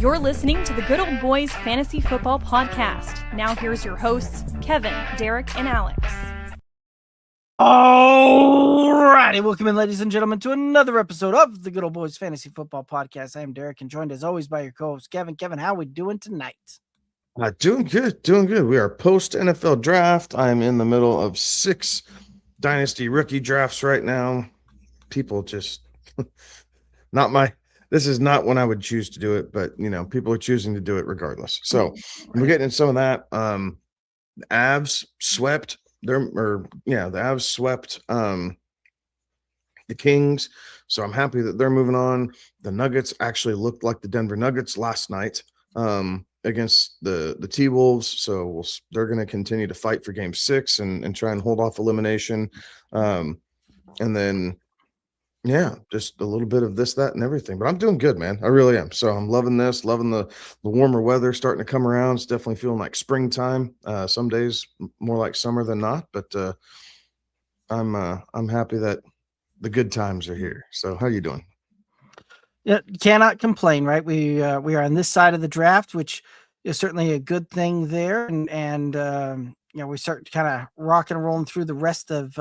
You're listening to the Good Old Boys Fantasy Football Podcast. Now here's your hosts, Kevin, Derek, and Alex. All righty, welcome in, ladies and gentlemen, to another episode of the Good Old Boys Fantasy Football Podcast. I am Derek, and joined as always by your co-host, Kevin. Kevin, how are we doing tonight? Doing good. We are post NFL draft. I'm in the middle of 6 dynasty rookie drafts right now. People just this is not when I would choose to do it, but people are choosing to do it regardless. So we're getting into some of that. The Avs swept the Kings. So I'm happy that they're moving on. The Nuggets actually looked like the Denver Nuggets last night against the T-Wolves. So they're going to continue to fight for game 6 and try and hold off elimination. And then, just a little bit of this, that, and everything. But I'm doing good, man. I really am. So I'm loving this, loving the warmer weather starting to come around. It's definitely feeling like springtime. Some days more like summer than not. But I'm happy that the good times are here. So how you doing? Yeah, cannot complain, right? We are on this side of the draft, which is certainly a good thing there, and we start kind of rocking and rolling through the rest of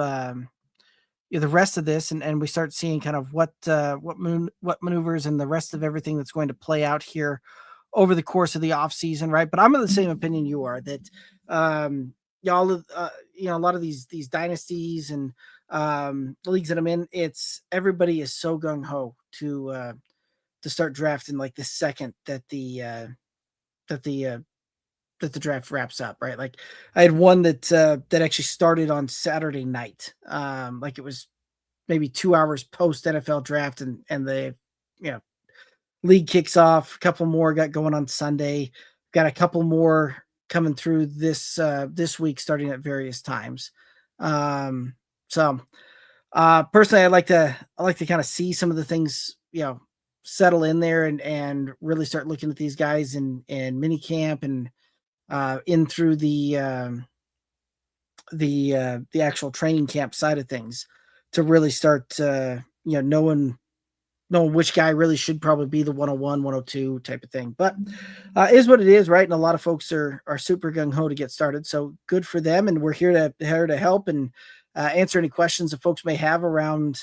this, and we start seeing kind of what maneuvers and the rest of everything that's going to play out here over the course of the off season, right? But I'm of the same opinion you are that a lot of these dynasties and the leagues that I'm in, everybody is so gung ho to start drafting like the second that the draft wraps up, right? Like I had one that actually started on Saturday night. Like it was maybe 2 hours post NFL draft, and the league kicks off. A couple more got going on Sunday. Got a couple more coming through this week, starting at various times. So personally, I like to kind of see some of the things, settle in there and really start looking at these guys in mini camp and in through the actual training camp side of things to really start knowing which guy really should probably be the 101, 102 type of thing. But is what it is, right? And a lot of folks are super gung ho to get started. So good for them, and we're here to help and answer any questions that folks may have around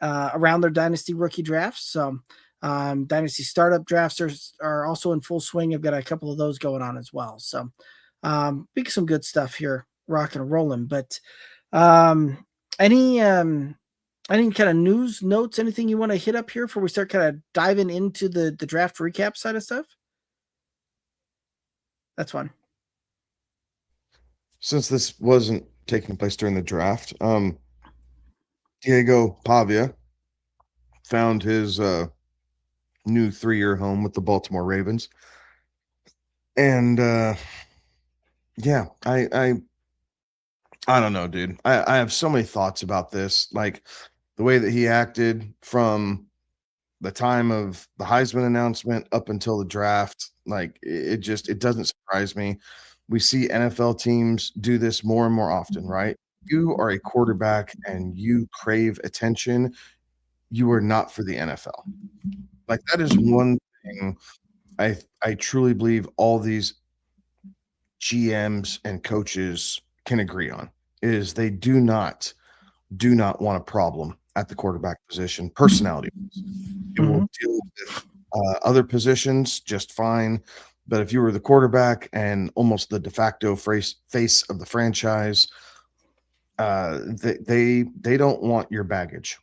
their dynasty rookie drafts. So dynasty startup drafts are also in full swing. I've got a couple of those going on as well. So big some good stuff here, rocking and rolling. But any kind of news notes, anything you want to hit up here before we start kind of diving into the draft recap side of stuff? That's fun. Since this wasn't taking place during the draft, Diego Pavia found his new 3-year home with the Baltimore Ravens. And I don't know, dude. I have so many thoughts about this. Like the way that he acted from the time of the Heisman announcement up until the draft, like it doesn't surprise me. We see NFL teams do this more and more often, right? You are a quarterback and you crave attention. You are not for the NFL. Like that is one thing I truly believe all these GMs and coaches can agree on is they do not want a problem at the quarterback position. Personality, you will deal with other positions just fine, but if you were the quarterback and almost the de facto face of the franchise, they don't want your baggage.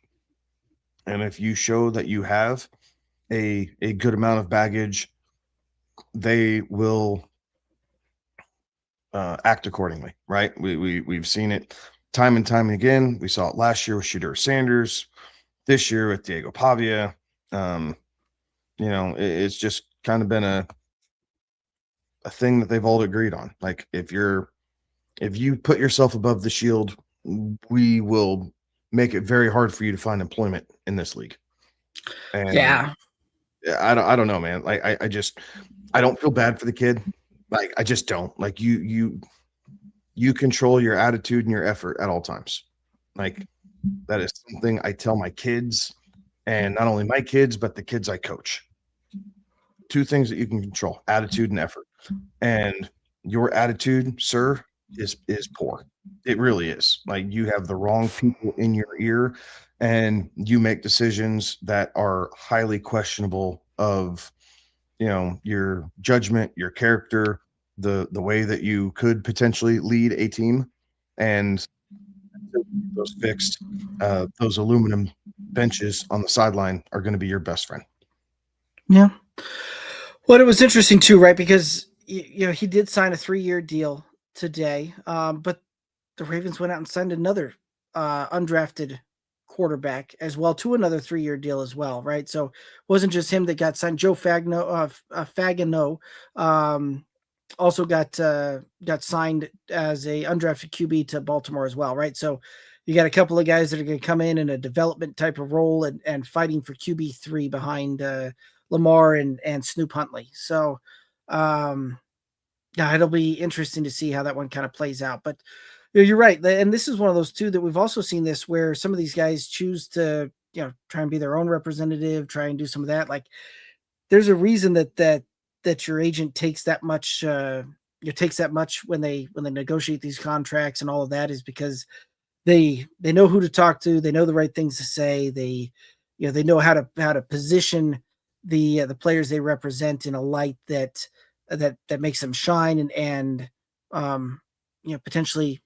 And if you show that you have a good amount of baggage, they will act accordingly, right? We've seen it time and time again. We saw it last year with Shedeur Sanders, this year with Diego Pavia. It's just kind of been a thing that they've all agreed on. Like if you put yourself above the shield, we will make it very hard for you to find employment in this league. And I don't know, man. Like I don't feel bad for the kid. Like I just don't. Like you control your attitude and your effort at all times. Like that is something I tell my kids, and not only my kids, but the kids I coach. two things that you can control: attitude and effort. And your attitude, sir, is poor. It really is. Like, you have the wrong people in your ear, and you make decisions that are highly questionable of, your judgment, your character, the way that you could potentially lead a team. And those fixed, those aluminum benches on the sideline are going to be your best friend. Yeah. Well, it was interesting too, right? Because he did sign a 3-year deal today, but the Ravens went out and signed another undrafted quarterback as well to another 3-year deal as well, right? So it wasn't just him that got signed. Joe Fagano also got signed as a undrafted QB to Baltimore as well, right? So you got a couple of guys that are going to come in a development type of role and fighting for QB3 behind Lamar and Snoop Huntley. So yeah, it'll be interesting to see how that one kind of plays out. But you're right. And this is one of those two that we've also seen this where some of these guys choose to, try and be their own representative, try and do some of that. Like, there's a reason that your agent takes that much, takes that much when they negotiate these contracts and all of that, is because they know who to talk to. They know the right things to say. They know how to position the players they represent in a light that makes them shine and potentially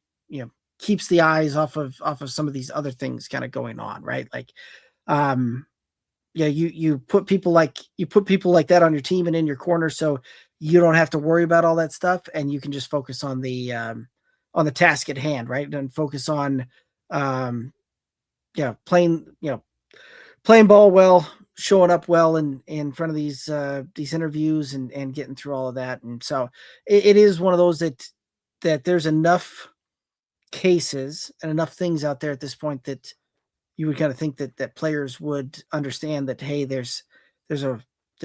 keeps the eyes off of some of these other things kind of going on, right? Like, you put people like that on your team and in your corner, so you don't have to worry about all that stuff, and you can just focus on the task at hand, right? And focus on playing ball well, showing up well in front of these interviews and getting through all of that. And so it is one of those that there's enough cases and enough things out there at this point that you would kind of think that players would understand that, hey, there's a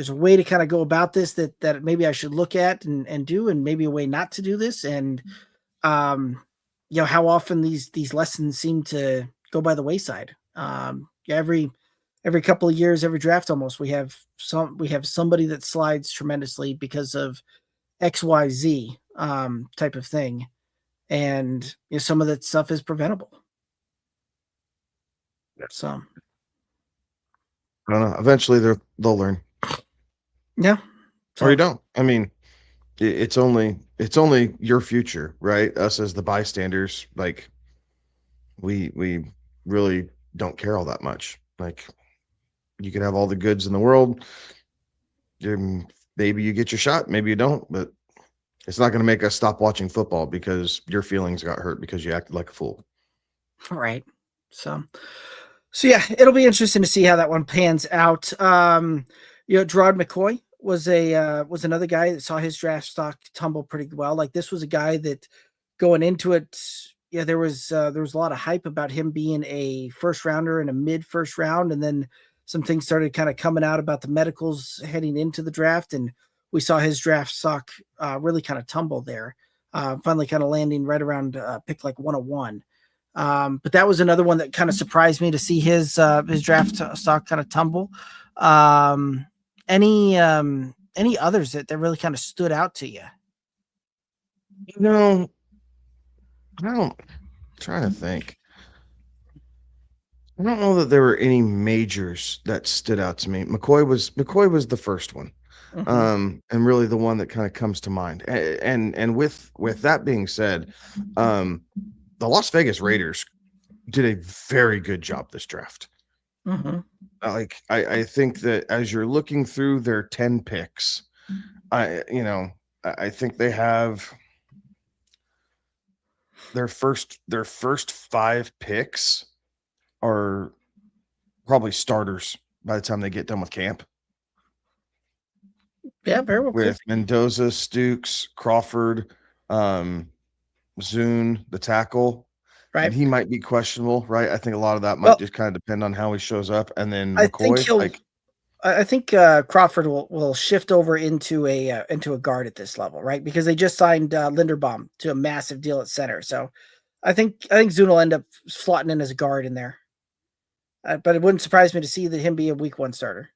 way to kind of go about this that maybe I should look at and do, and maybe a way not to do this. And how often these lessons seem to go by the wayside. Every couple of years, every draft almost, we have somebody that slides tremendously because of XYZ type of thing. And some of that stuff is preventable. So I don't know. Eventually they'll learn. Yeah. Or you don't. I mean, it's only your future, right? Us as the bystanders, like, we really don't care all that much. Like, you could have all the goods in the world. Maybe you get your shot, maybe you don't, but it's not going to make us stop watching football because your feelings got hurt because you acted like a fool. All right. So yeah, it'll be interesting to see how that one pans out. Gerard McCoy was another guy that saw his draft stock tumble pretty well. Like, this was a guy that going into it, there was a lot of hype about him being a first rounder and a mid first round. And then some things started kind of coming out about the medicals heading into the draft. And we saw his draft stock really kind of tumble there, finally kind of landing right around pick like 101. But that was another one that kind of surprised me to see his draft stock kind of tumble. Any others that really kind of stood out to you? No, I don't. I'm trying to think. I don't know that there were any majors that stood out to me. McCoy was the first one. Mm-hmm. And really the one that kind of comes to mind. And with that being said, the Las Vegas Raiders did a very good job this draft. Mm-hmm. Like, I think that as you're looking through their 10 picks, I think they have their first 5 picks are probably starters by the time they get done with camp. Yeah, very well. With Mendoza, Stukes, Crawford, Zune, the tackle. Right. And he might be questionable, right? I think a lot of that might just kind of depend on how he shows up. And then McCoy, I think Crawford will shift over into a guard at this level, right? Because they just signed Linderbaum to a massive deal at center. So I think Zune will end up slotting in as a guard in there. But it wouldn't surprise me to see him be a week 1 starter.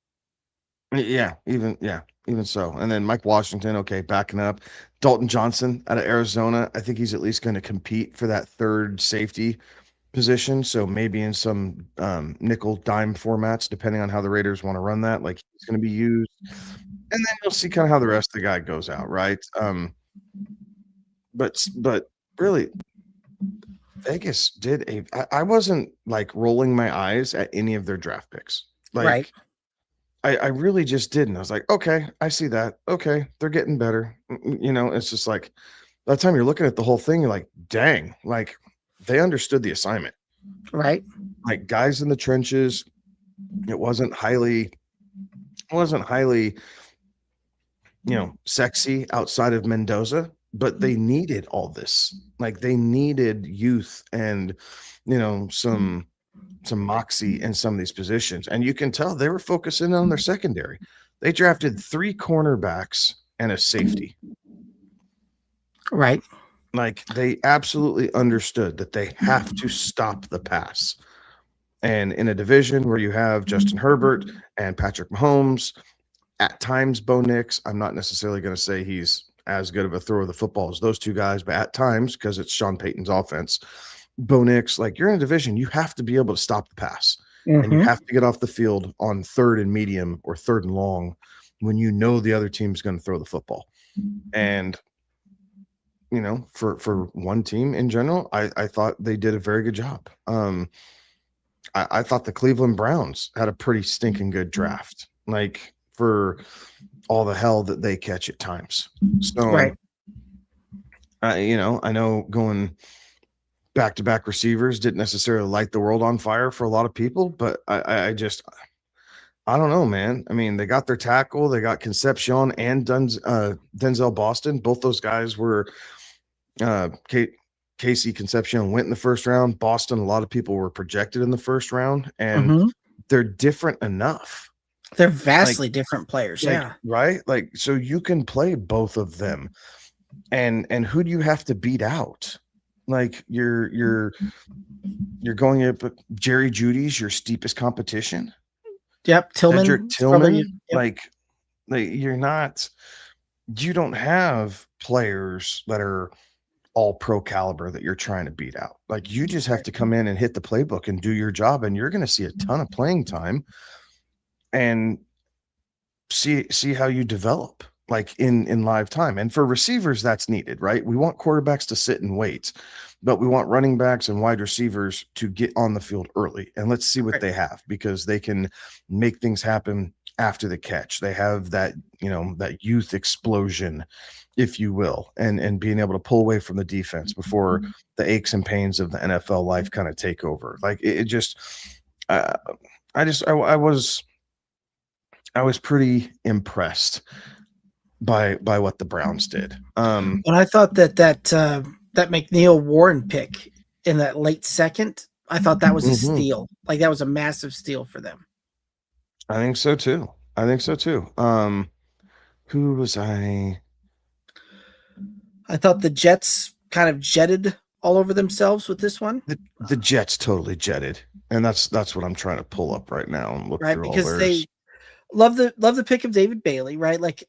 Yeah, even even so. And then Mike Washington, okay, backing up. Dalton Johnson out of Arizona. I think he's at least going to compete for that third safety position. So maybe in some nickel dime formats, depending on how the Raiders want to run that, like he's going to be used. And then you'll see kind of how the rest of the guy goes out, right? But really, Vegas did I wasn't like rolling my eyes at any of their draft picks. Like Right. I really just didn't. I was like, okay, I see that. Okay, they're getting better. It's just like by the time you're looking at the whole thing, you're like, dang, like they understood the assignment. Right. Like guys in the trenches, it wasn't highly, sexy outside of Mendoza, but they needed all this. Like they needed youth and some moxie in some of these positions. And you can tell they were focusing on their secondary. They drafted 3 cornerbacks and a safety. Right. Like they absolutely understood that they have to stop the pass. And in a division where you have Justin Herbert and Patrick Mahomes, at times Bo Nix, I'm not necessarily going to say he's as good of a thrower of the football as those two guys, but at times, because it's Sean Payton's offense, Bo Nix, like you're in a division, you have to be able to stop the pass. And you have to get off the field on 3rd and medium or 3rd and long when you know the other team's going to throw the football. And for one team in general, I thought they did a very good job. I thought the Cleveland Browns had a pretty stinking good draft, like for all the hell that they catch at times. So, Right. I know going back-to-back receivers didn't necessarily light the world on fire for a lot of people, but I don't know, man. I mean, they got their tackle, they got Concepcion and Denzel Boston. Both those guys were Casey Concepcion went in the first round. Boston, a lot of people were projected in the first round, and they're different enough. They're vastly different players. Like, yeah. Right. Like, so you can play both of them. And who do you have to beat out? Like you're going up Jerry Judy's your steepest competition. Yep. Tillman. Cedric Tillman. Yep. Like you don't have players that are all pro caliber that you're trying to beat out. Like you just have to come in and hit the playbook and do your job, and you're going to see a ton of playing time and see how you develop like in live time. And for receivers, that's needed, right? We want quarterbacks to sit and wait, but we want running backs and wide receivers to get on the field early. And let's see what they have, because they can make things happen after the catch. They have that, that youth explosion, if you will, and being able to pull away from the defense before the aches and pains of the NFL life kind of take over. Like it just, I was pretty impressed by what the Browns did. And I thought that McNeil Warren pick in that late second, I thought that was a steal. Like that was a massive steal for them. I think so too. Who was I? I thought the Jets kind of jetted all over themselves with this one. The Jets totally jetted, and that's what I'm trying to pull up right now and look through because all they love the pick of David Bailey, right? Like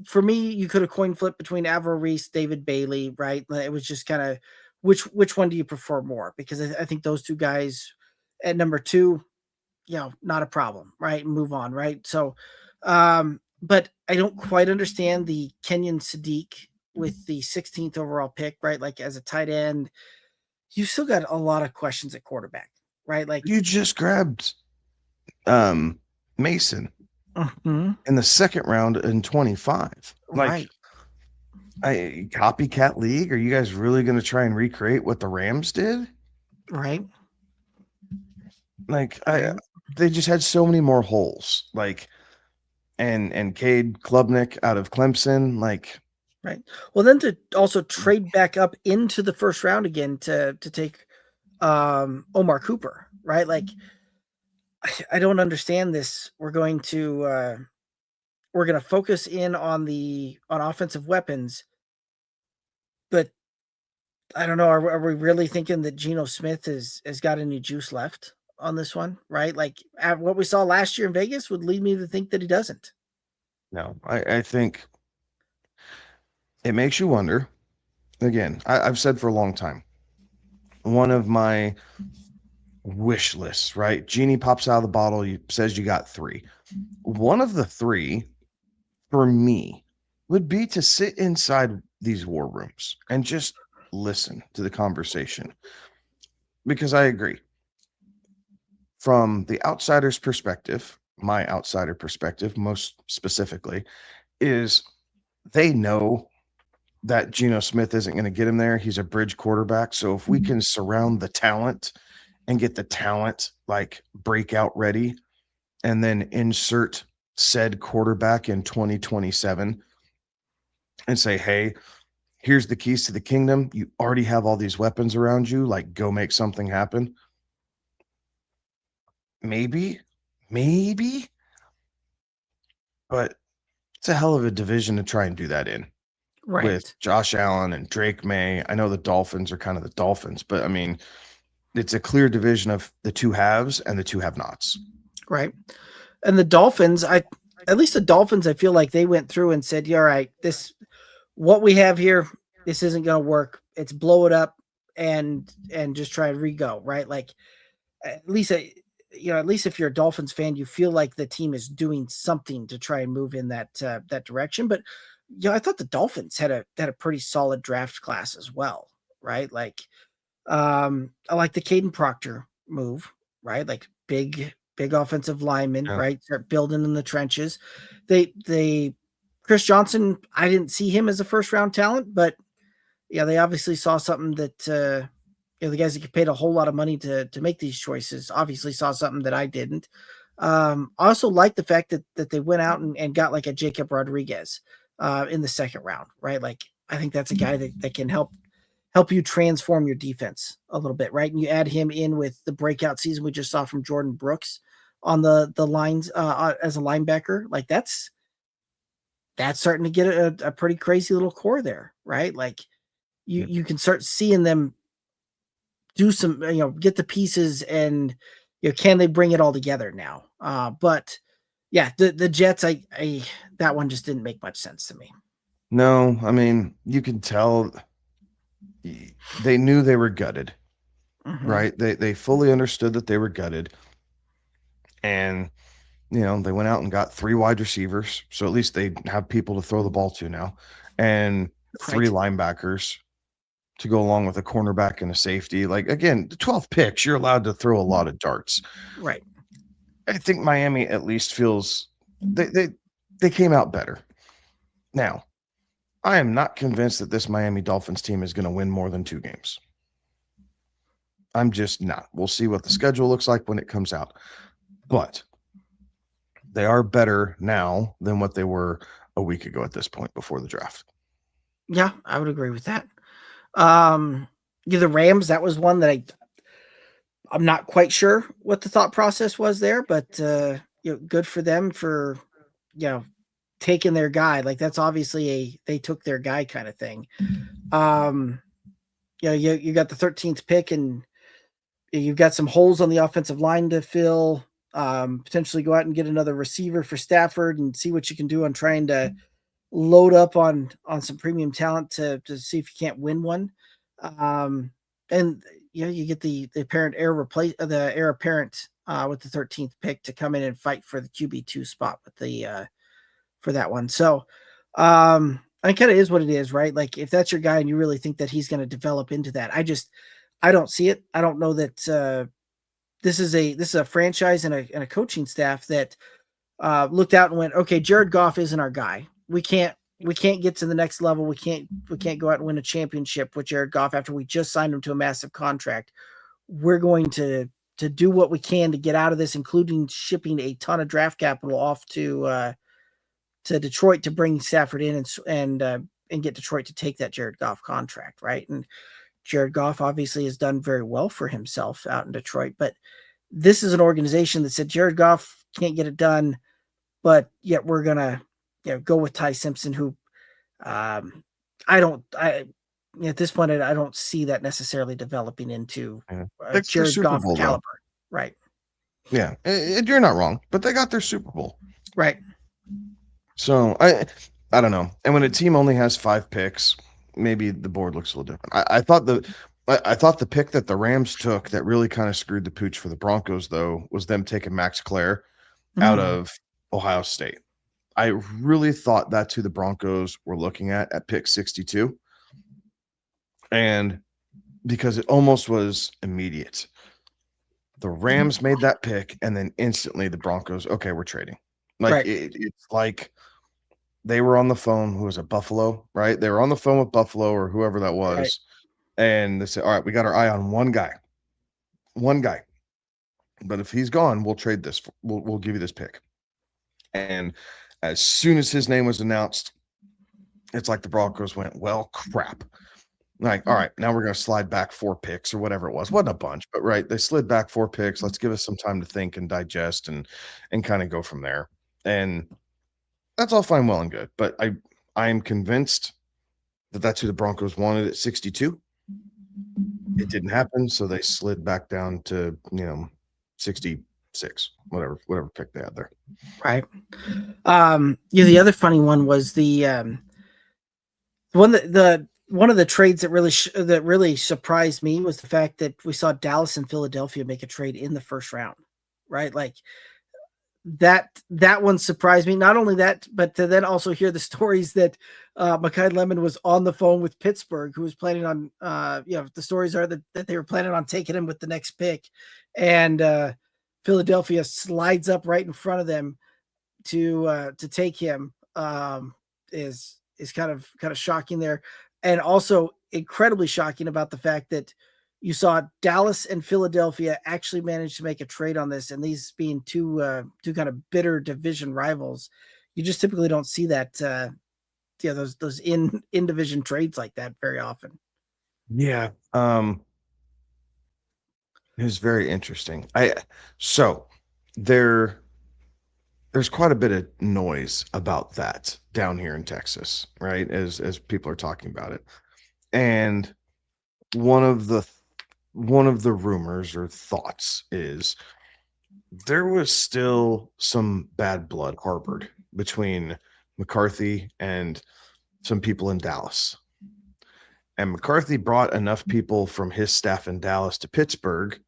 for me, you could have coin flipped between Alvaro Reese, David Bailey, right? It was just kind of which one do you prefer more? Because I think those two guys at number 2, not a problem, right? Move on, right? So, but I don't quite understand the Kenyon Sadiq with the 16th overall pick, right? Like as a tight end, you still got a lot of questions at quarterback, right? Like you just grabbed Mason in the second round in 25. Like, copycat league. Are you guys really going to try and recreate what the Rams did? Right. Like they just had so many more holes. Like, and Cade Klubnik out of Clemson. Like, right. Well, then to also trade back up into the first round again to take Omar Cooper, right? Like, I don't understand this. We're going to focus in on offensive weapons, but I don't know. Are we really thinking that Geno Smith has got any juice left on this one, right? Like what we saw last year in Vegas would lead me to think that he doesn't. No, I think it makes you wonder. Again, I've said for a long time, one of my wish lists, right? Genie pops out of the bottle, says you got 3. One of the 3 for me would be to sit inside these war rooms and just listen to the conversation. Because I agree. From the outsider's perspective, my outsider perspective, most specifically, is they know that Geno Smith isn't going to get him there. He's a bridge quarterback. So if we can surround the talent and get the talent like breakout ready and then insert said quarterback in 2027 and say, hey, here's the keys to the kingdom. You already have all these weapons around you. Like, go make something happen. Maybe, but it's a hell of a division to try and do that in. Right. With Josh Allen and Drake May. I know the Dolphins are kind of the Dolphins, but I mean, it's a clear division of the 2 haves and the 2 have-nots. Right. And the Dolphins, at least the Dolphins, I feel like they went through and said, yeah, all right, what we have here, this isn't going to work. It's blow it up and just try and re-go, right? Like at least if you're a Dolphins fan, you feel like the team is doing something to try and move in that direction. But I thought the Dolphins had a pretty solid draft class as well, right? Like, I like the Caden Proctor move, right? Like big offensive lineman, right? Start building in the trenches. They Chris Johnson, I didn't see him as a first round talent, but yeah, they obviously saw something that the guys that get paid a whole lot of money to make these choices obviously saw something that I didn't. I also like the fact that they went out and got like a Jacob Rodriguez in the second round, right? Like I think that's a guy that can help you transform your defense a little bit, right? And you add him in with the breakout season we just saw from Jordan Brooks on the lines as a linebacker. Like that's starting to get a pretty crazy little core there, right? Like you can start seeing them do some, get the pieces and can they bring it all together now? But yeah, the Jets, I that one just didn't make much sense to me. No, I mean, you can tell they knew they were gutted, right? They fully understood that they were gutted. And, they went out and got 3 wide receivers. So at least they have people to throw the ball to now. And 3 linebackers to go along with a cornerback and a safety. Like, again, the 12 picks, you're allowed to throw a lot of darts. Right. I think Miami at least feels they came out better. Now, I am not convinced that this Miami Dolphins team is going to win more than 2 games. I'm just not. We'll see what the schedule looks like when it comes out. But they are better now than what they were a week ago at this point before the draft. Yeah, I would agree with that. The Rams, that was one that I'm not quite sure what the thought process was there, but good for them for taking their guy. Like that's obviously they took their guy kind of thing. You got the 13th pick and you've got some holes on the offensive line to fill. Potentially go out and get another receiver for Stafford and see what you can do on trying to load up on some premium talent to see if you can't win one. And you get the heir apparent with the 13th pick to come in and fight for the QB2 spot with the for that one. So it kind of is what it is, right? Like if that's your guy and you really think that he's going to develop into that, I don't see it. I don't know that this is a franchise and a coaching staff that looked out and went, okay, Jared Goff isn't our guy. We can't get to the next level. We can't go out and win a championship with Jared Goff after we just signed him to a massive contract. We're going to do what we can to get out of this, including shipping a ton of draft capital off to Detroit to bring Stafford in and get Detroit to take that Jared Goff contract, right? And Jared Goff obviously has done very well for himself out in Detroit, but this is an organization that said Jared Goff can't get it done, but yet we're gonna go with Ty Simpson, who at this point I don't see that necessarily developing into Jared Goff caliber, right? Yeah, you're not wrong, but they got their Super Bowl, right? So I don't know. And when a team only has 5 picks, maybe the board looks a little different. I thought the pick that the Rams took that really kind of screwed the pooch for the Broncos, though, was them taking Max Clare out of Ohio State. I really thought that's who the Broncos were looking at pick 62. And because it almost was immediate. The Rams made that pick, and then instantly the Broncos, okay, we're trading. Like Right. it's like they were on the phone. Who was it? Buffalo, right? They were on the phone with Buffalo or whoever that was, Right. and they said, "All right, we got our eye on one guy. But if he's gone, we'll trade this. We'll give you this pick." And as soon as his name was announced, it's like the Broncos went, "Well, crap." Like, all right, now we're going to slide back 4 picks or whatever it was. Wasn't a bunch, but right, they slid back 4 picks. Let's give us some time to think and digest and kind of go from there. And that's all fine, well and good. But I am convinced that that's who the Broncos wanted at 62. It didn't happen, so they slid back down to 66, whatever pick they had there. Right. The other funny one was the one of the trades that really surprised me was the fact that we saw Dallas and Philadelphia make a trade in the first round, right? Like that one surprised me. Not only that, but to then also hear the stories that Mekhi Lemon was on the phone with Pittsburgh, who was planning on the stories are that they were planning on taking him with the next pick, and Philadelphia slides up right in front of them to take him. Is kind of shocking there. And also incredibly shocking about the fact that you saw Dallas and Philadelphia actually managed to make a trade on this, and these being two kind of bitter division rivals, you just typically don't see that those in division trades like that very often. Yeah, it was very interesting. So there's quite a bit of noise about that down here in Texas, right? As people are talking about it, and one of the rumors or thoughts is there was still some bad blood harbored between McCarthy and some people in Dallas. And McCarthy brought enough people from his staff in Dallas to Pittsburgh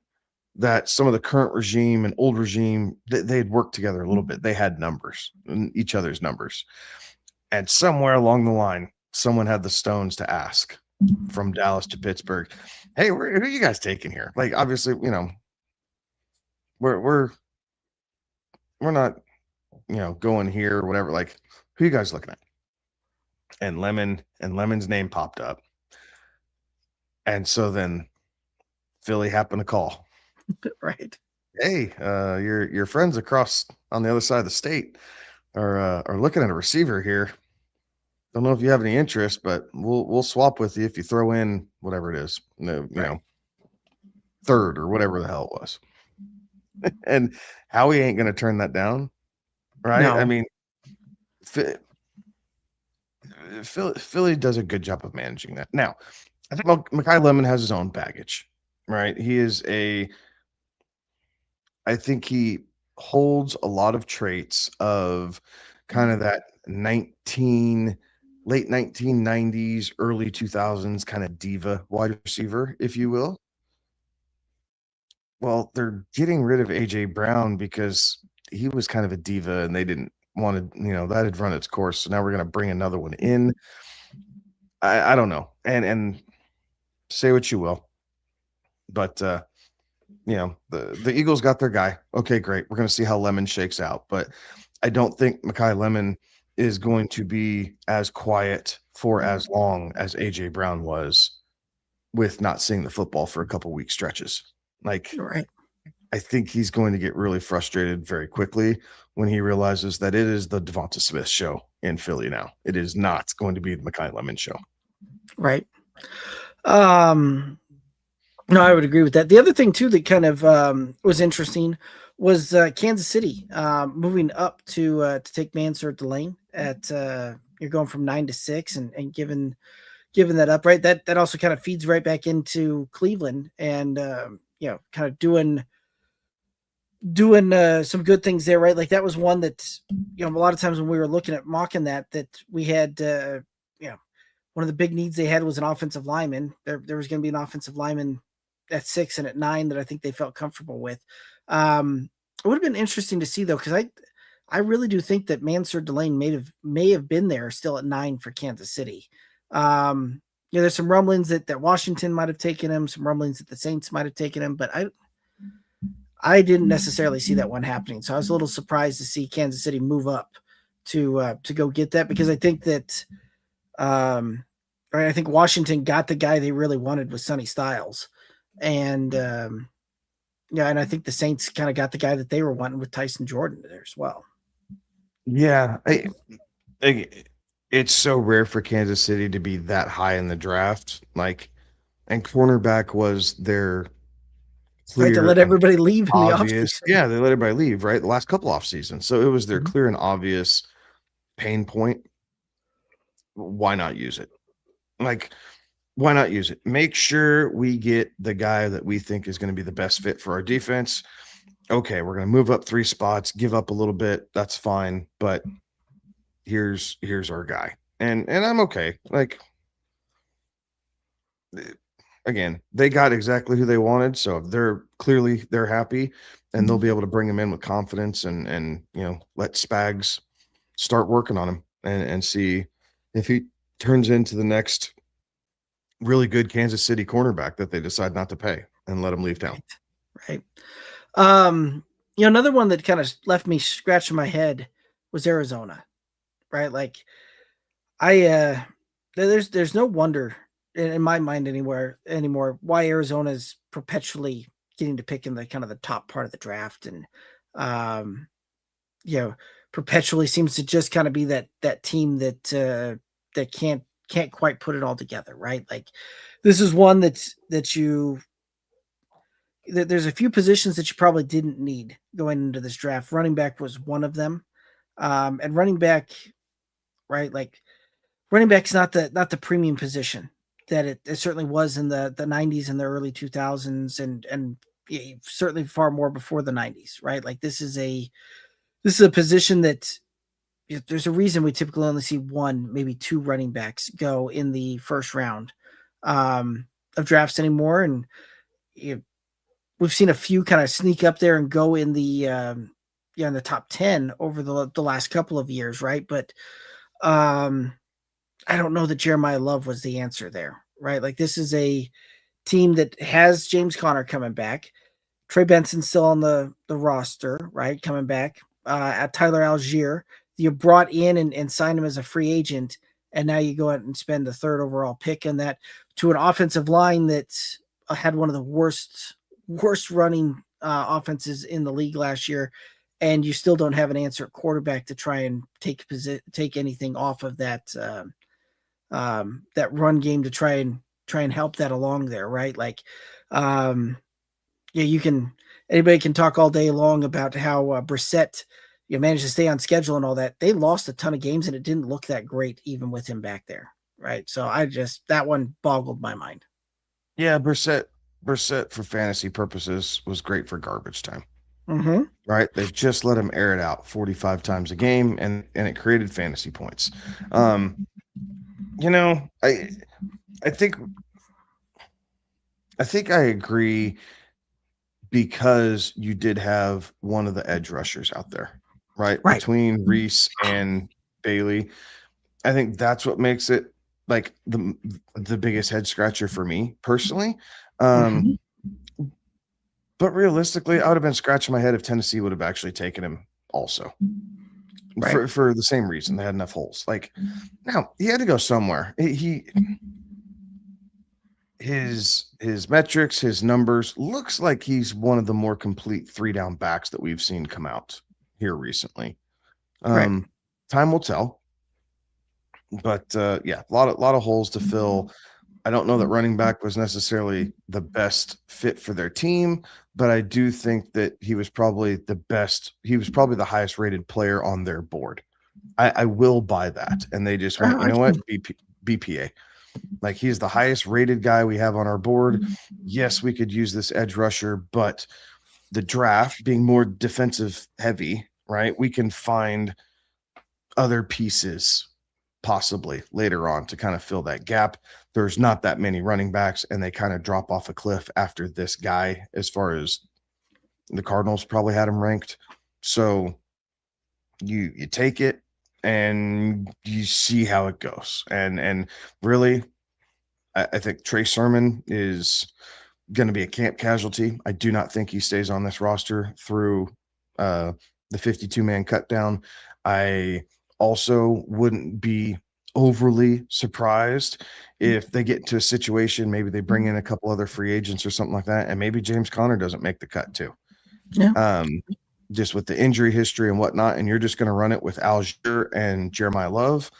that some of the current regime and old regime, they had worked together a little bit. They had numbers, each other's numbers. And somewhere along the line, someone had the stones to ask from Dallas to Pittsburgh, hey, who are you guys taking here? Like, obviously, we're not, going here or whatever. Like, who are you guys looking at? And Lemon's name popped up. And so then Philly happened to call. Right. Hey, your friends across on the other side of the state are looking at a receiver here. Don't know if you have any interest, but we'll swap with you if you throw in whatever it is, third or whatever the hell it was. And Howie ain't going to turn that down, right? No. I mean, Philly does a good job of managing that. Now, I think Mekhi Lemon has his own baggage, right? I think he holds a lot of traits of kind of that late 1990s, early 2000s kind of diva wide receiver, if you will. Well, they're getting rid of AJ Brown because he was kind of a diva and they didn't want to, that had run its course. So now we're going to bring another one in. I don't know. And say what you will, but the Eagles got their guy. Okay, great. We're going to see how Lemon shakes out, but I don't think Mekhi Lemon is going to be as quiet for as long as AJ Brown was with not seeing the football for a couple week stretches. Like, right. I think he's going to get really frustrated very quickly when he realizes that it is the Devonta Smith show in Philly now. It is not going to be the Mekhi Lemon show. Right. No, I would agree with that. The other thing too that kind of was interesting was Kansas City moving up to take Mansour Delane at you're going from 9 to 6 and giving that up, right? That also kind of feeds right back into Cleveland and kind of doing doing some good things there, right? Like that was one that, a lot of times when we were looking at mocking that we had, one of the big needs they had was an offensive lineman. There was going to be an offensive lineman at 6 and at 9 that I think they felt comfortable with. It would have been interesting to see though, because I really do think that Mansour Delane may have been there still at 9 for Kansas City. There's some rumblings that Washington might have taken him, some rumblings that the Saints might have taken him, but I didn't necessarily see that one happening. So I was a little surprised to see Kansas City move up to go get that, because I think that I think Washington got the guy they really wanted with Sonny Styles, and and I think the Saints kind of got the guy that they were wanting with Tyson Jordan there as well. Yeah, it's so rare for Kansas City to be that high in the draft. And cornerback was their clear, right, to let everybody leave in the obvious. Yeah, they let everybody leave, right? The last couple off seasons. So it was their clear and obvious pain point. Why not use it? Why not use it? Make sure we get the guy that we think is going to be the best fit for our defense. Okay, we're going to move up 3 spots, give up a little bit. That's fine. But here's our guy. And I'm okay. Again, they got exactly who they wanted. So they're happy, and they'll be able to bring him in with confidence and let Spags start working on him and see if he turns into the next really good Kansas City cornerback that they decide not to pay and let him leave town. Right. Another one that kind of left me scratching my head was Arizona, right? There's no wonder in my mind anymore why Arizona is perpetually getting to pick in the kind of the top part of the draft, and perpetually seems to just kind of be that team that can't quite put it all together, right? This is one that there's a few positions that you probably didn't need going into this draft. Running back was one of them, and running back, right? Running back's not the premium position that it certainly was in the 90s and the early 2000s, and certainly far more before the 90s, right? This is a position that there's a reason we typically only see 1, maybe 2 running backs go in the first round of drafts anymore. And we've seen a few kind of sneak up there and go in the in the top 10 over the last couple of years, right? But I don't know that Jeremiah Love was the answer there, right? This is a team that has James Conner coming back, Trey Benson still on the roster, right? Coming back, at Tyler Algier, you brought in and signed him as a free agent, and now you go out and spend the 3rd overall pick in that to an offensive line that had one of the worst running offenses in the league last year, and you still don't have an answer at quarterback to try and take anything off of that that run game to try and help that along there, right? Anybody can talk all day long about how Brissett managed to stay on schedule and all that. They lost a ton of games, and it didn't look that great even with him back there, right? So that one boggled my mind. Yeah, Brissett for fantasy purposes was great for garbage time. Mm-hmm. Right? They just let him air it out 45 times a game, and it created fantasy points. I think I agree, because you did have one of the edge rushers out there, right? Between Reese and Bailey. I think that's what makes it the biggest head scratcher for me personally. But realistically, I would have been scratching my head if Tennessee would have actually taken him also. Right. For the same reason. They had enough holes. Now he had to go somewhere. His metrics, his numbers, looks like he's one of the more complete 3-down backs that we've seen come out here recently. Time will tell. But a lot of holes to fill. I don't know that running back was necessarily the best fit for their team, but I do think that he was probably the best. He was probably the highest rated player on their board. I will buy that. And they just went, you know what? BPA. He's the highest rated guy we have on our board. Yes, we could use this edge rusher, but the draft being more defensive heavy, right, we can find other pieces possibly later on to kind of fill that gap. There's not that many running backs, and they kind of drop off a cliff after this guy, as far as the Cardinals probably had him ranked. So you take it and you see how it goes. And really, I think Trey Sermon is going to be a camp casualty. I do not think he stays on this roster through the 52-man cut down. I also wouldn't be overly surprised if they get into a situation, maybe they bring in a couple other free agents or something like that, and maybe James Conner doesn't make the cut too. Yeah. Just with the injury history and whatnot, and you're just going to run it with Algier and Jeremiah Love,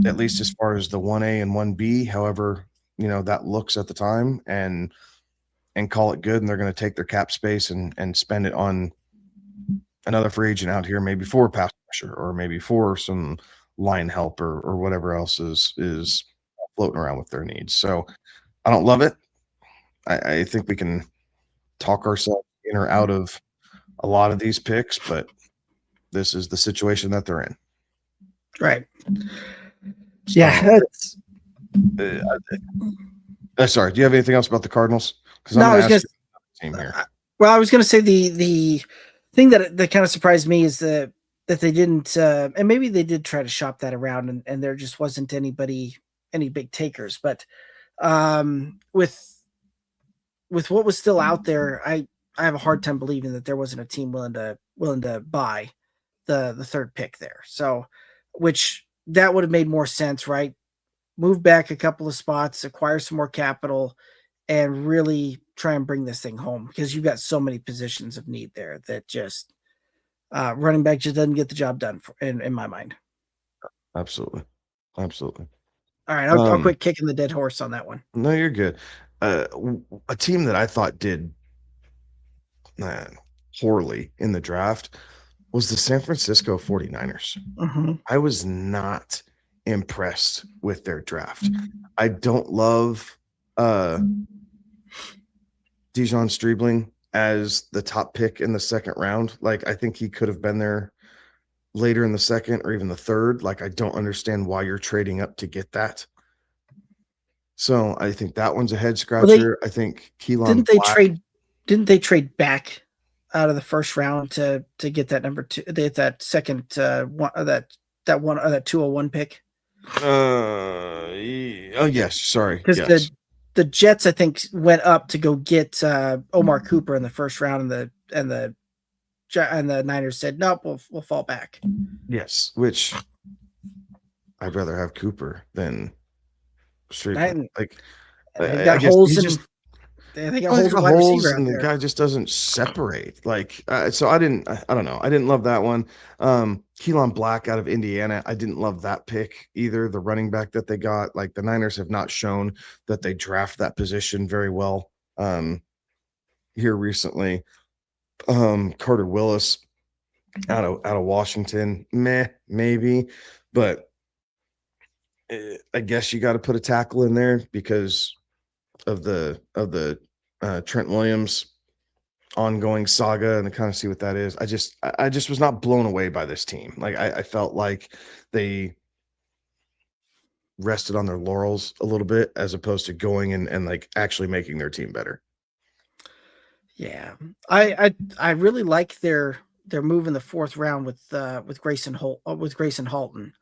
at least as far as the 1A and 1B, however, that looks at the time, and call it good. And they're going to take their cap space and spend it on another free agent out here, maybe for pass pressure or maybe for some line help or whatever else is floating around with their needs. So I don't love it. I think we can talk ourselves in or out of a lot of these picks, but this is the situation that they're in. Right. So, Yeah. Sorry. Do you have anything else about the Cardinals? Because No, I was going gonna. team here. Well, I was going to say the thing that kind of surprised me is that they didn't, and maybe they did try to shop that around, and there just wasn't any big takers. But with what was still out there, I have a hard time believing that there wasn't a team willing to buy the third pick there. So, which that would have made more sense, right? Move back a couple of spots, acquire some more capital, and really try and bring this thing home, because you've got so many positions of need there that just running back just doesn't get the job done in my mind. Absolutely. All right, I'll quit kicking the dead horse on that one. No, you're good. A team that I thought did poorly in the draft was the San Francisco 49ers. Mm-hmm. I was not impressed with their draft. I don't love Dijon Streebling as the top pick in the second round. Like, I think he could have been there later in the second or even the third. Like, I don't understand why you're trading up to get that. So I think that one's a head scratcher. I think Keelan didn't they trade back out of the first round to get that number two, that second that 201 pick? Oh yes, sorry. Because yes. the Jets, I think, went up to go get Omar Cooper in the first round, and the Niners said, nope, we'll fall back. Yes, which I'd rather have Cooper than Street. Like, they got holes in. They got holes and the guy just doesn't separate. Like, so I don't know. I didn't love that one. Keelan Black out of Indiana, I didn't love that pick either. The running back that they got, like, the Niners have not shown that they draft that position very well here recently. Carter Willis out of Washington, maybe, but I guess you got to put a tackle in there because of the Trent Williams ongoing saga and to kind of see what that is. I just was not blown away by this team. Like, I felt like they rested on their laurels a little bit as opposed to going and like actually making their team better. Yeah. I really like their move in the fourth round with Grayson Halton.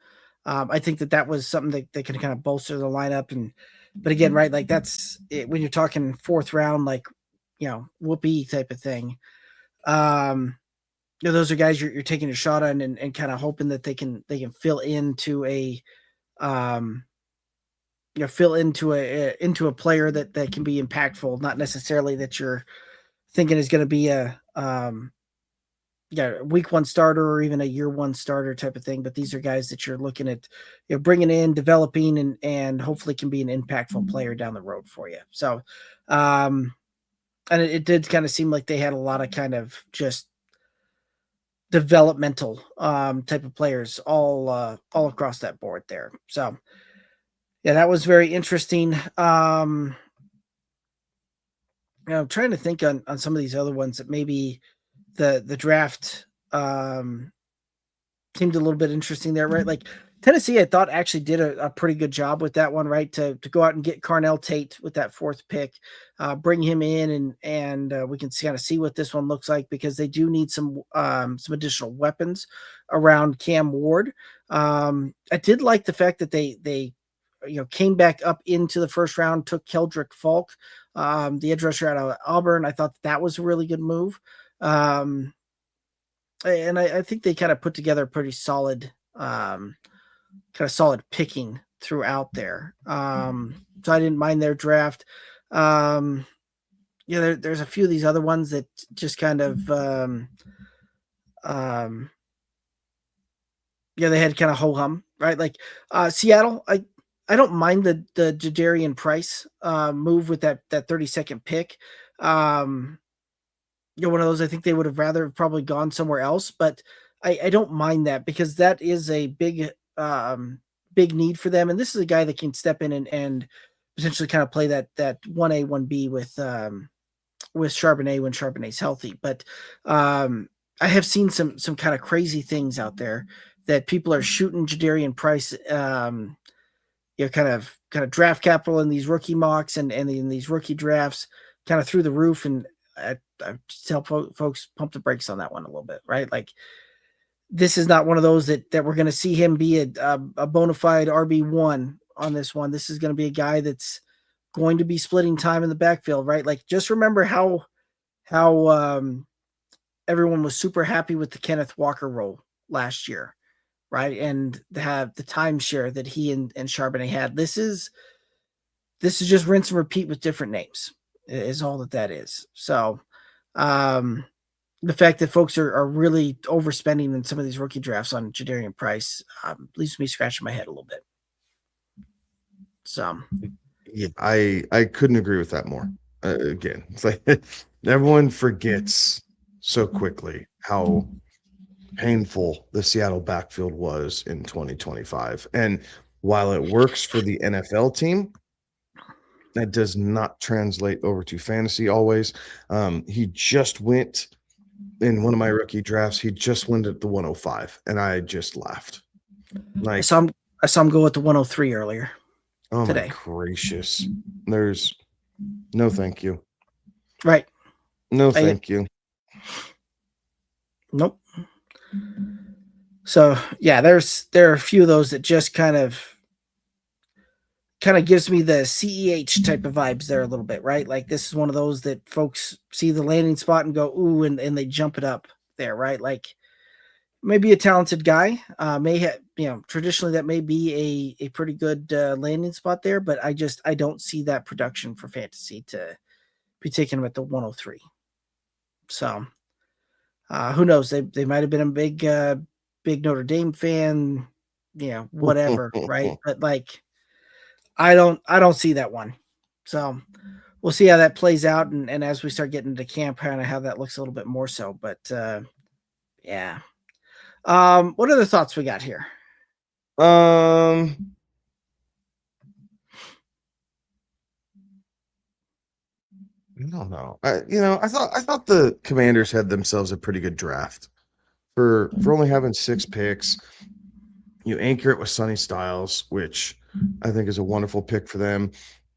I think that was something that can kind of bolster the lineup. But again, right, like, that's it, when you're talking fourth round, like, whoopee type of thing. Those are guys you're taking a shot on and kind of hoping that they can fill into a into a player that can be impactful, not necessarily that you're thinking is going to be a week one starter or even a year one starter type of thing. But these are guys that you're looking at, bringing in, developing, and hopefully can be an impactful player down the road for you. So, and it did kind of seem like they had a lot of kind of just developmental type of players all across that board there. So yeah, that was very interesting. I'm trying to think on some of these other ones that maybe the draft seemed a little bit interesting there, right? Like Tennessee, I thought actually did a pretty good job with that one, right? To go out and get Carnell Tate with that 4th pick, bring him in, and we can kind of see what this one looks like, because they do need some additional weapons around Cam Ward. I did like the fact that they came back up into the first round, took Keldrick Falk, the edge rusher out of Auburn. I thought that was a really good move. And I think they kind of put together a pretty solid, solid picking throughout there. So I didn't mind their draft. There's a few of these other ones that just kind of, they had kind of ho-hum, right? Like Seattle, I don't mind the Jadarian Price move with that 32nd pick. One of those I think they would have rather probably gone somewhere else, but I don't mind that, because that is a big need for them. And this is a guy that can step in and potentially kind of play that 1A, 1B with Charbonnet when Charbonnet's healthy. But I have seen some kind of crazy things out there that people are shooting Jadarian Price, kind of draft capital in these rookie mocks and in these rookie drafts kind of through the roof. And I tell folks pump the brakes on that one a little bit, right? Like, this is not one of those that we're going to see him be a bona fide RB1 on this one. This is going to be a guy that's going to be splitting time in the backfield, right? Like, just remember how everyone was super happy with the Kenneth Walker role last year, right? And have the timeshare that he and Charbonnet had. This is just rinse and repeat with different names is all that is. So the fact that folks are really overspending in some of these rookie drafts on Jadarian Price leaves me scratching my head a little bit. So yeah, I couldn't agree with that more. Again, it's like everyone forgets so quickly how painful the Seattle backfield was in 2025. And while it works for the NFL team, that does not translate over to fantasy always. He just went in one of my rookie drafts. He just went at the 105, and I just laughed. Like, I saw him go at the 103 earlier. Oh today. My gracious. There's no thank you. Right. No thank you. Nope. So yeah, there are a few of those that just kind of gives me the CEH type of vibes there a little bit, right? Like, this is one of those that folks see the landing spot and go, ooh, and they jump it up there, right? Like, maybe a talented guy, may have, traditionally that may be a pretty good landing spot there, but I don't see that production for fantasy to be taking him at the 103. So who knows? They might have been a big Notre Dame fan, whatever, right? But like, I don't see that one. So we'll see how that plays out, and as we start getting into camp, kind of how that looks a little bit more so. But yeah. What other thoughts we got here? I don't know. I thought the Commanders had themselves a pretty good draft for only having 6 picks. You anchor it with Sonny Styles, which I think is a wonderful pick for them.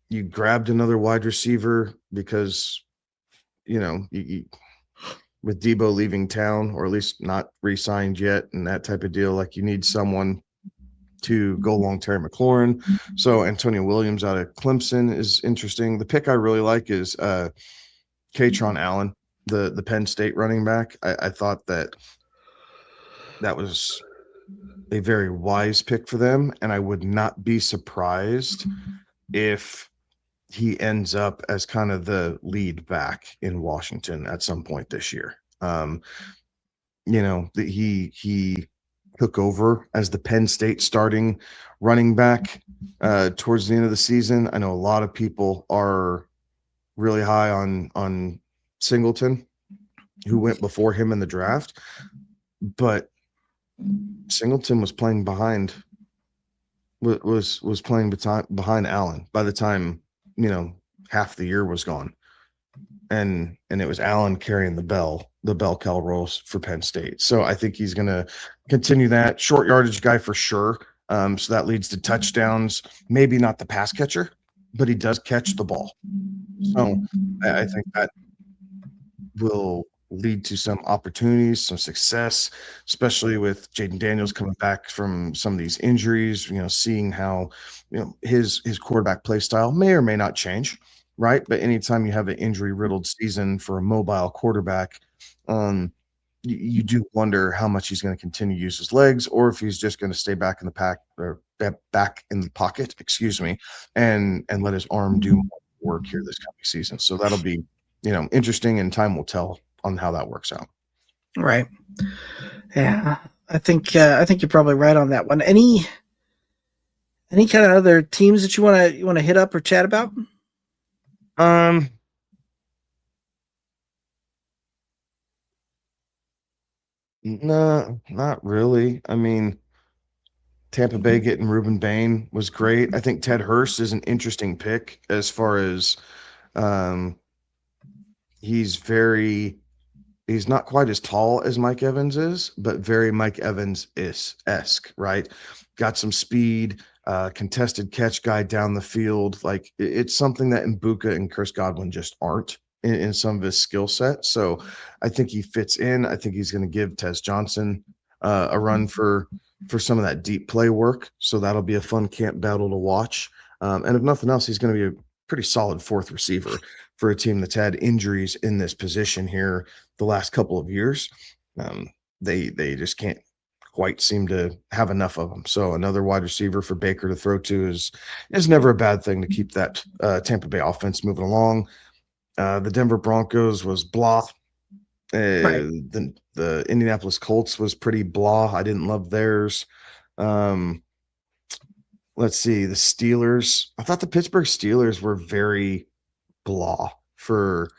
You grabbed another wide receiver because, with Debo leaving town, or at least not re-signed yet, and that type of deal, like, you need someone to go along Terry McLaurin. So Antonio Williams out of Clemson is interesting. The pick I really like is Katron Allen, the Penn State running back. I thought that was a very wise pick for them, and I would not be surprised if he ends up as kind of the lead back in Washington at some point this year. He took over as the Penn State starting running back towards the end of the season. I know a lot of people are really high on Singleton, who went before him in the draft, but Singleton was playing behind behind Allen by the time half the year was gone. and it was Allen carrying the bell cow rolls for Penn State. So I think he's going to continue that short yardage guy for sure. So that leads to touchdowns, maybe not the pass catcher, but he does catch the ball. So I think that will lead to some opportunities, some success, especially with Jaden Daniels coming back from some of these injuries, seeing how, his quarterback play style may or may not change, right? But anytime you have an injury riddled season for a mobile quarterback, you do wonder how much he's going to continue to use his legs, or if he's just going to stay back in the pack or back in the pocket, and let his arm do more work here this coming season. So that'll be, interesting, and time will tell on how that works out. Right. Yeah. I think you're probably right on that one. Any kind of other teams that you want to hit up or chat about? No, not really. I mean, Tampa Bay getting Ruben Bain was great. I think Ted Hurst is an interesting pick as far as he's not quite as tall as Mike Evans is, but very Mike Evans-esque, right? Got some speed, contested catch guy down the field. Like, it's something that Mbuka and Chris Godwin just aren't in some of his skill set. So I think he fits in. I think he's going to give Tez Johnson a run for some of that deep play work. So that'll be a fun camp battle to watch. And if nothing else, he's going to be a pretty solid fourth receiver for a team that's had injuries in this position here the last couple of years. They just can't quite seem to have enough of them. So another wide receiver for Baker to throw to is never a bad thing to keep that Tampa Bay offense moving along. The Denver Broncos was blah. Right. The Indianapolis Colts was pretty blah. I didn't love theirs. Let's see, the Steelers. I thought the Pittsburgh Steelers were very blah for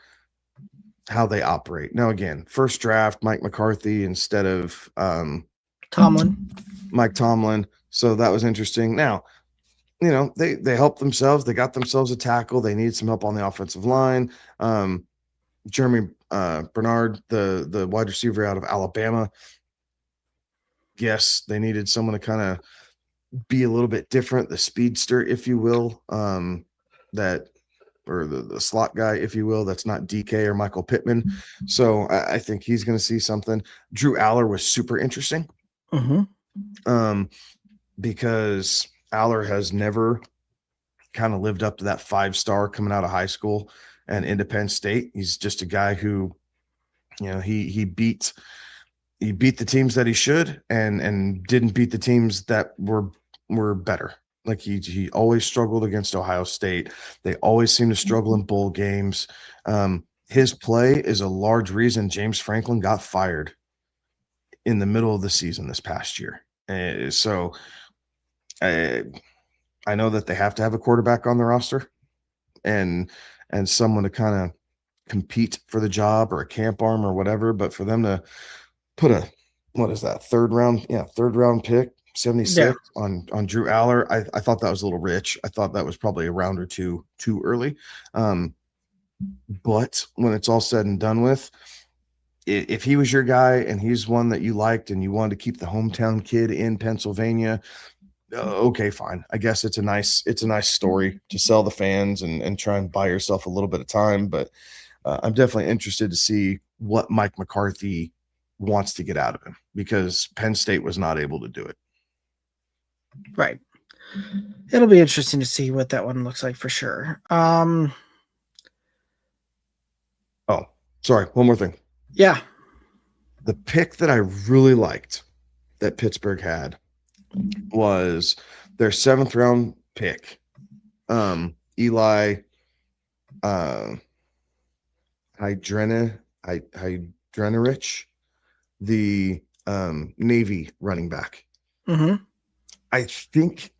how they operate. Now, again, first draft, Mike McCarthy instead of Mike Tomlin. So that was interesting. Now, they helped themselves. They got themselves a tackle. They need some help on the offensive line. Jeremy Bernard, the wide receiver out of Alabama. Yes, they needed someone to kind of be a little bit different, the speedster, if you will, the slot guy, if you will, that's not DK or Michael Pittman. So I think he's going to see something. Drew Aller was super interesting, because Aller has never kind of lived up to that 5-star coming out of high school and into Penn State. He's just a guy who, he beat the teams that he should and didn't beat the teams that were better. Like he always struggled against Ohio State. They always seem to struggle in bowl games. His play is a large reason James Franklin got fired in the middle of the season this past year. So I know that they have to have a quarterback on the roster and someone to kind of compete for the job, or a camp arm or whatever. But for them to put third round pick, 76 on Drew Aller, I thought that was a little rich. I thought that was probably a round or two too early. But when it's all said and done with, if he was your guy and he's one that you liked and you wanted to keep the hometown kid in Pennsylvania, okay, fine. I guess it's a nice story to sell the fans and try and buy yourself a little bit of time. But I'm definitely interested to see what Mike McCarthy wants to get out of him, because Penn State was not able to do it. Right. It'll be interesting to see what that one looks like for sure. Oh, sorry. One more thing. Yeah. The pick that I really liked that Pittsburgh had was their 7th round pick. Eli Hydrenirich, the Navy running back. I think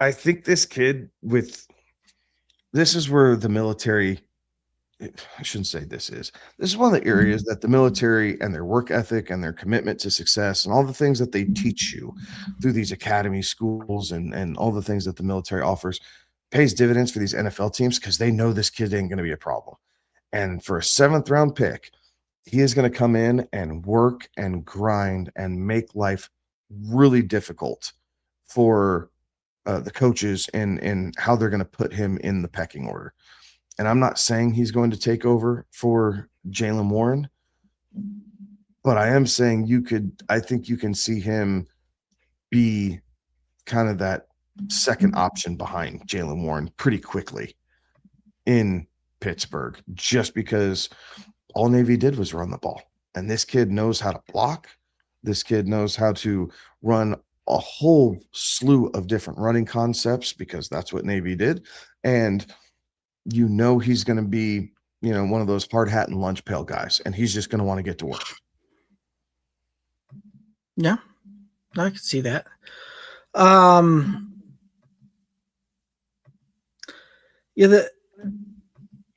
this kid this is where the military, I shouldn't say this is one of the areas that the military and their work ethic and their commitment to success and all the things that they teach you through these academy schools and all the things that the military offers pays dividends for these NFL teams, because they know this kid ain't going to be a problem. And for a 7th round pick, he is going to come in and work and grind and make life really difficult for the coaches and how they're going to put him in the pecking order. And I'm not saying he's going to take over for Jaylen Warren, but I am saying I think you can see him be kind of that second option behind Jaylen Warren pretty quickly in Pittsburgh, just because all Navy did was run the ball. And this kid knows how to block. This kid knows how to run a whole slew of different running concepts, because that's what Navy did. And he's going to be, one of those hard hat and lunch pail guys, and he's just going to want to get to work. Yeah, I can see that. The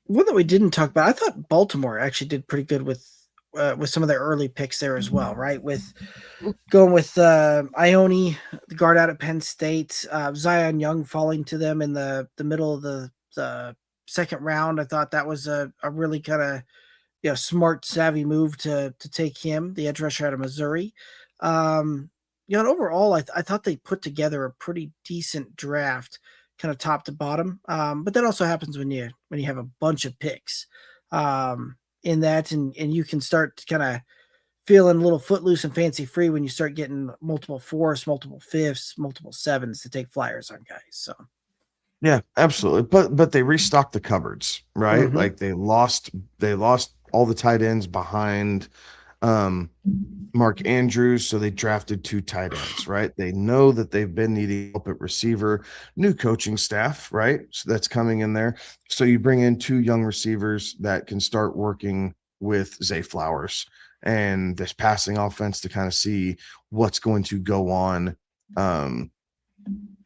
one that we didn't talk about, I thought Baltimore actually did pretty good with some of their early picks there as well, right? With going with Ione, the guard out at Penn State, Zion Young falling to them in the middle of the second round. I thought that was a really kind of smart, savvy move to take him, the edge rusher out of Missouri. And overall, I thought they put together a pretty decent draft, kind of top to bottom. But that also happens when you have a bunch of picks in that, and you can start kind of feeling a little footloose and fancy free when you start getting multiple 4s, multiple 5s, multiple 7s to take flyers on guys. So yeah, absolutely. But they restocked the cupboards, right? Mm-hmm. Like they lost all the tight ends behind Mark Andrews, so they drafted 2 tight ends, right? They know that they've been needing help at receiver, new coaching staff, right? So that's coming in there. So you bring in 2 young receivers that can start working with Zay Flowers and this passing offense to kind of see what's going to go on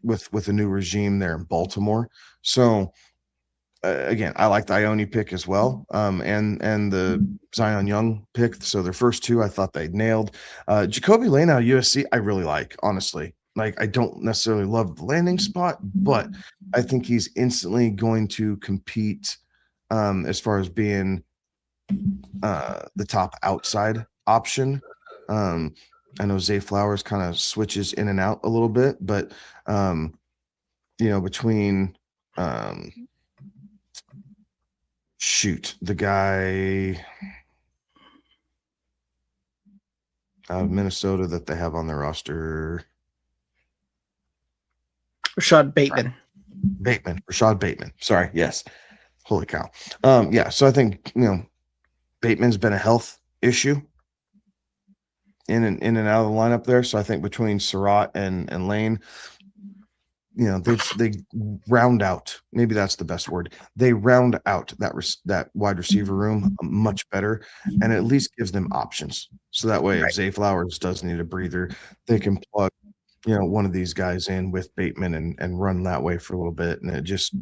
with a new regime there in Baltimore. So again, I like the Ione pick as well, and the Zion Young pick. So their first 2, I thought they nailed. Jacoby Lane out of USC, I really like, honestly. Like, I don't necessarily love the landing spot, but I think he's instantly going to compete as far as being the top outside option. I know Zay Flowers kind of switches in and out a little bit, but between the guy out of Minnesota that they have on their roster, Rashad Bateman. Rashad Bateman. Sorry. Yes. Holy cow. Yeah. So I think, Bateman's been a health issue in and out of the lineup there. So I think between Surratt and Lane, they round out, maybe that's the best word. They round out that wide receiver room much better, and at least gives them options. So that way, if Zay Flowers does need a breather, they can plug, one of these guys in with Bateman and run that way for a little bit. And it just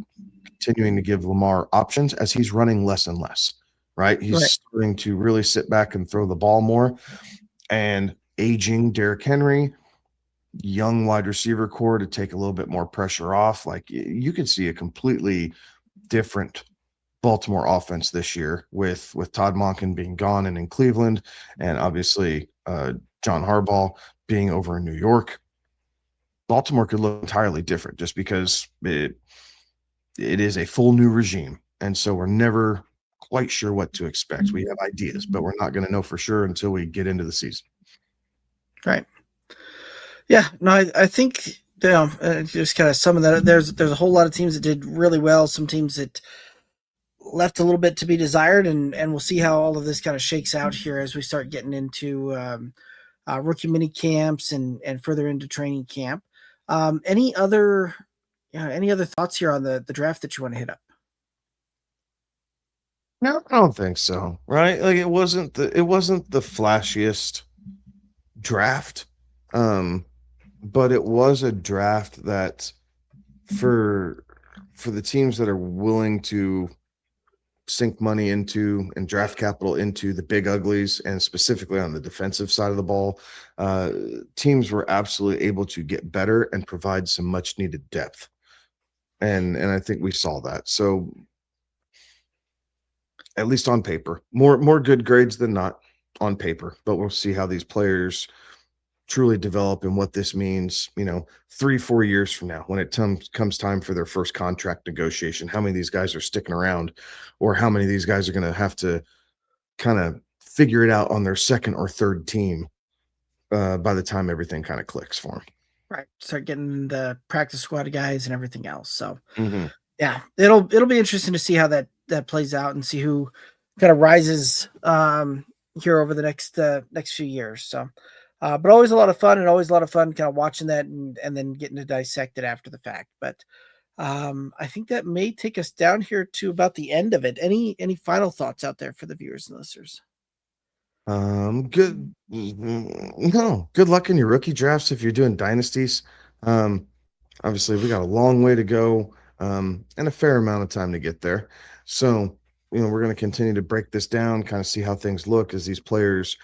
continuing to give Lamar options as he's running less and less, right? He's starting to really sit back and throw the ball more. And aging Derrick Henry, young wide receiver core to take a little bit more pressure off. Like, you could see a completely different Baltimore offense this year with Todd Monken being gone and in Cleveland, and obviously John Harbaugh being over in New York. Baltimore could look entirely different just because it is a full new regime. And so we're never quite sure what to expect. We have ideas, but we're not going to know for sure until we get into the season. Right. Yeah, no, I think just kind of some of that. There's a whole lot of teams that did really well. Some teams that left a little bit to be desired, and we'll see how all of this kind of shakes out here as we start getting into rookie mini camps and further into training camp. Any other thoughts here on the draft that you want to hit up? No, I don't think so. Right? Like, it wasn't the flashiest draft. But it was a draft that for the teams that are willing to sink money into and draft capital into the big uglies, and specifically on the defensive side of the ball, teams were absolutely able to get better and provide some much needed depth. And I think we saw that. So at least on paper. More good grades than not on paper, but we'll see how these players truly develop and what this means, 3-4 years from now when it comes time for their first contract negotiation. How many of these guys are sticking around, or how many of these guys are going to have to kind of figure it out on their second or third team by the time everything kind of clicks for them. Right. Start getting the practice squad guys and everything else. So Mhm. yeah, it'll be interesting to see how that plays out and see who kind of rises here over the next few years. So but always a lot of fun, and always a lot of fun kind of watching that and then getting to dissect it after the fact. But I think that may take us down here to about the end of it. Any final thoughts out there for the viewers and listeners? Good. No, good luck in your rookie drafts if you're doing dynasties. Obviously, we got a long way to go, and a fair amount of time to get there. So, we're going to continue to break this down, kind of see how things look as these players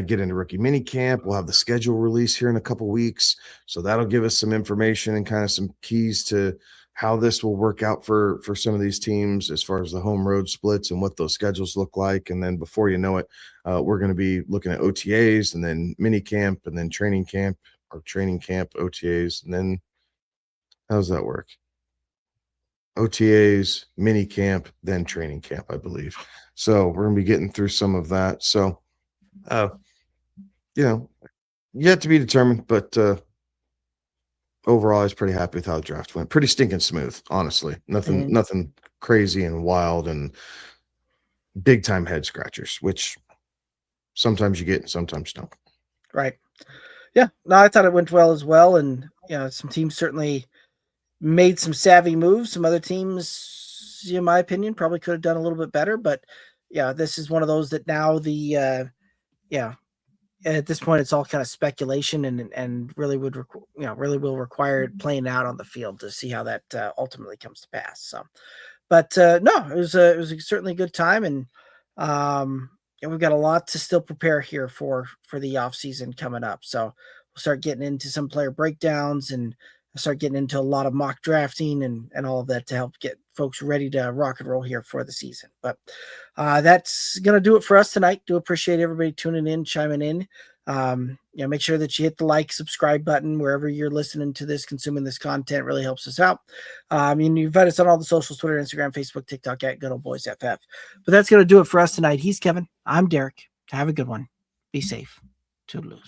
get into rookie mini camp. We'll have the schedule release here in a couple weeks, so that'll give us some information and kind of some keys to how this will work out for some of these teams as far as the home road splits and what those schedules look like. And then before you know it, we're going to be looking at OTAs and then mini camp and then training camp OTAs. And then how does that work? OTAs, mini camp, then training camp, I believe. So we're going to be getting through some of that. So, yet to be determined, but overall, I was pretty happy with how the draft went. Pretty stinking smooth, honestly. Nothing crazy and wild and big time head scratchers, which sometimes you get and sometimes don't. Right. Yeah. No, I thought it went well as well. And some teams certainly made some savvy moves. Some other teams, in my opinion, probably could have done a little bit better. But yeah, this is one of those that now at this point it's all kind of speculation and really really will require it playing out on the field to see how that ultimately comes to pass. So, but no, it was certainly a good time, and we've got a lot to still prepare here for the off season coming up. So we'll start getting into some player breakdowns and start getting into a lot of mock drafting and all of that to help get folks ready to rock and roll here for the season. But that's going to do it for us tonight. Do appreciate everybody tuning in, chiming in. Make sure that you hit the like, subscribe button wherever you're listening to this, consuming this content. Really helps us out. You find us on all the socials, Twitter, Instagram, Facebook, TikTok at Good Old Boys FF. But that's going to do it for us tonight. He's Kevin. I'm Derek. Have a good one. Be safe. Toodaloo.